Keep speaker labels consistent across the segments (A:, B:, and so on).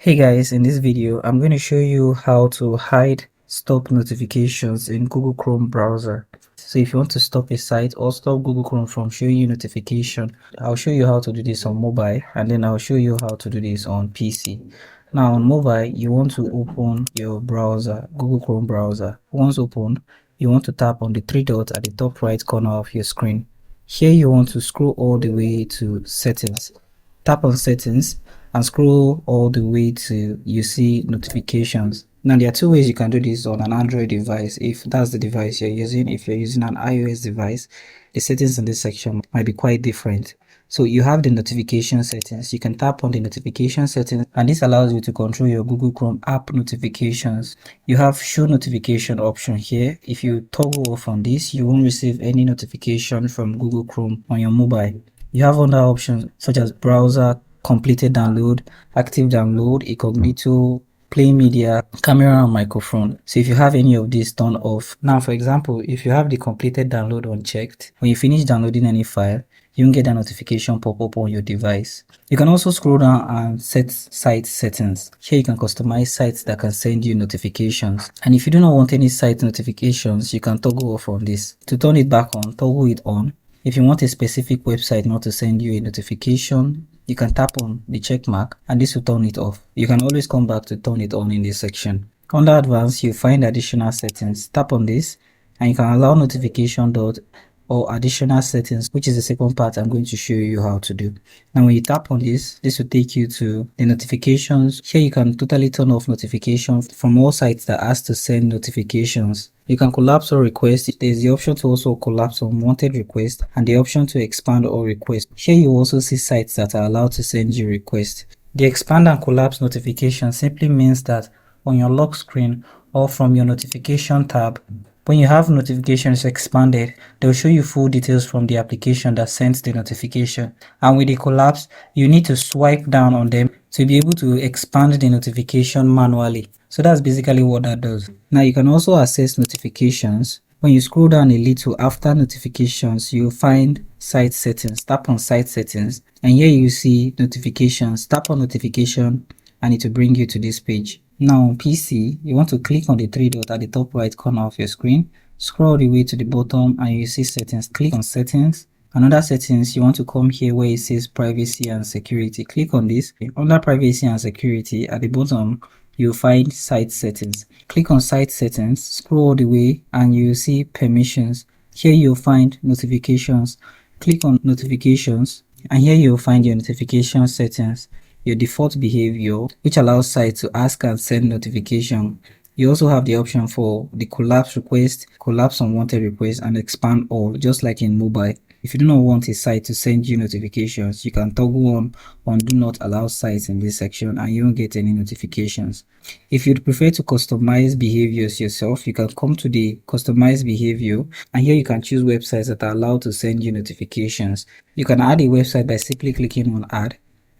A: Hey guys, in this video, I'm going to show you how to hide stop notifications in Google Chrome browser. So if you want to stop a site or stop Google Chrome from showing you notification, I'll show you how to do this on mobile, and then I'll show you how to do this on PC. Now on mobile, you want to open your browser, Google Chrome browser. Once opened, you want to tap on the three dots at the top right corner of your screen. Here you want to scroll all the way to settings. Tap on settings and scroll all the way to you see notifications. Now there are two ways you can do this on an Android device. If that's the device you're using, if you're using an iOS device, the settings in this section might be quite different. So you have the notification settings. You can tap on the notification settings, and this allows you to control your Google Chrome app notifications. You have show notification option here. If you toggle off on this, you won't receive any notification from Google Chrome on your mobile. You have other options such as browser, completed download, active download, incognito, play media, camera and microphone. So if you have any of these turned off, now for example, if you have the completed download unchecked, when you finish downloading any file, you won't get a notification pop up on your device. You can also scroll down and set site settings. Here you can customize sites that can send you notifications. And if you do not want any site notifications, you can toggle off on this. To turn it back on, toggle it on. If you want a specific website not to send you a notification, you can tap on the check mark and this will turn it off. You can always come back to turn it on in this section. Under advanced, you find additional settings. Tap on this and you can allow notification dot or additional settings, which is the second part I'm going to show you how to do. Now when you tap on this will take you to the notifications. Here you can totally turn off notifications from all sites that ask to send notifications. You can collapse all requests. There's the option to also collapse unwanted requests and the option to expand all requests. Here you also see sites that are allowed to send you requests. The expand and collapse notification simply means that on your lock screen or from your notification tab, when you have notifications expanded, they'll show you full details from the application that sends the notification. And with the collapse, you need to swipe down on them to be able to expand the notification manually. So that's basically what that does. Now you can also access notifications. When you scroll down a little after notifications, you'll find site settings. Tap on site settings and here you see notifications. Tap on notification and it will bring you to this page. Now on PC, you want to click on the three dots at the top right corner of your screen, scroll all the way to the bottom and you see settings. Click on settings. Another settings, you want to come here where it says privacy and security. Click on this. Under privacy and security at the bottom, you'll find site settings. Click on site settings, scroll all the way and you'll see permissions. Here you'll find notifications. Click on notifications and here you'll find your notification settings. Your default behavior, which allows sites to ask and send notification. You also have the option for the collapse request, collapse unwanted request, and expand all, just like in mobile. If you do not want a site to send you notifications, you can toggle on do not allow sites in this section and you won't get any notifications. If you'd prefer to customize behaviors yourself, you can come to the customize behavior and here you can choose websites that are allowed to send you notifications. You can add a website by simply clicking on add.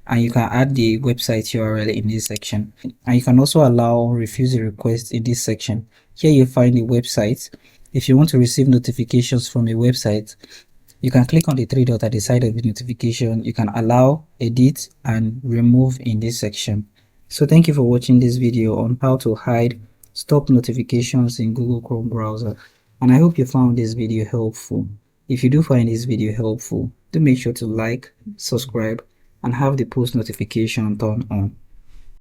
A: And you can add the website URL in this section, and you can also allow or refuse a request in this section. Here you find the website. If you want to receive notifications from a website, you can click on the three dots at the side of the notification. You can allow, edit and remove in this section. So thank you for watching this video on how to hide stop notifications in Google Chrome browser, and I hope you found this video helpful. If you do find this video helpful, do make sure to like, subscribe and have the post notification turned on.